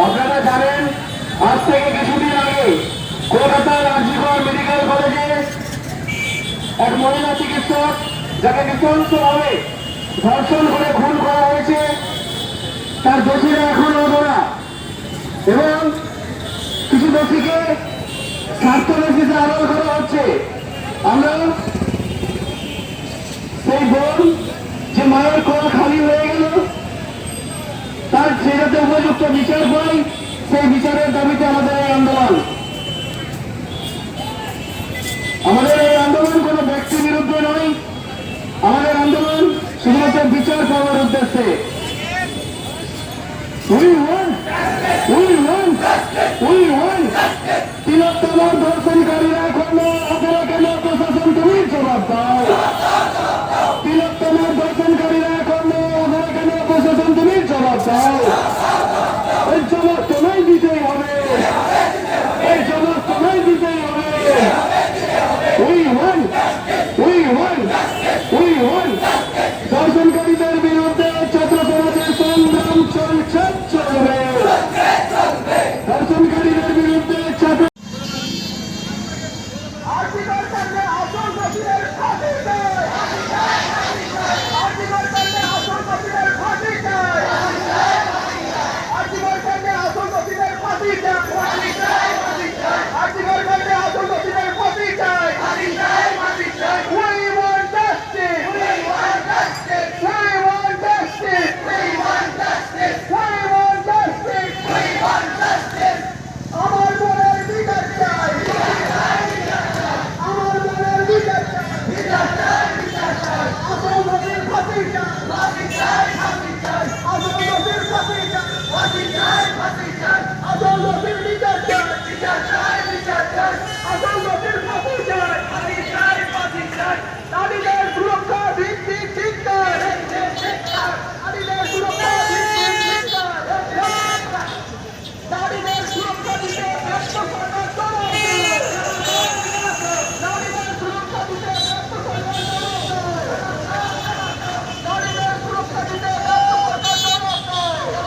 আপনারা জানেন আজ থেকে কিছুদিন আগে কলকাতার আরজিকর মেডিকেল কলেজে এক মহিলা চিকিৎসক যাকে নৃশংসভাবে ধর্ষণ করে খুন করা হয়েছে, তার দোষীরা এখনো অধরা এবং কিছু দোষীকে স্বার্থরক্ষিতে আড়াল করা হচ্ছে। আমরা সেই বোন যে মায়ের কোল খালি হয়ে গেল, তার সে যাতে উপযুক্ত বিচার পাই, সেই বিচারের দাবিতে আমাদের এই আন্দোলন। আমাদের এই আন্দোলন কোনো ব্যক্তির বিরুদ্ধে নয়, আমাদের আন্দোলন শুধুমাত্র বিচার পাওয়ার উদ্দেশ্যে। তিলোত্তমার ধর্ষণকারীরা এখন আপনারা কেন প্রশাসন তুমি জবাব দাও। তিলোত্তমার ধর্ষণকারীরা এখন আপনারা কেন প্রশাসন তুমি জবাব দাও। এই জবাব তোমায় দিতেই হবে, এই জবাব তোমায় দিতেই হবে। We won! We won! We won!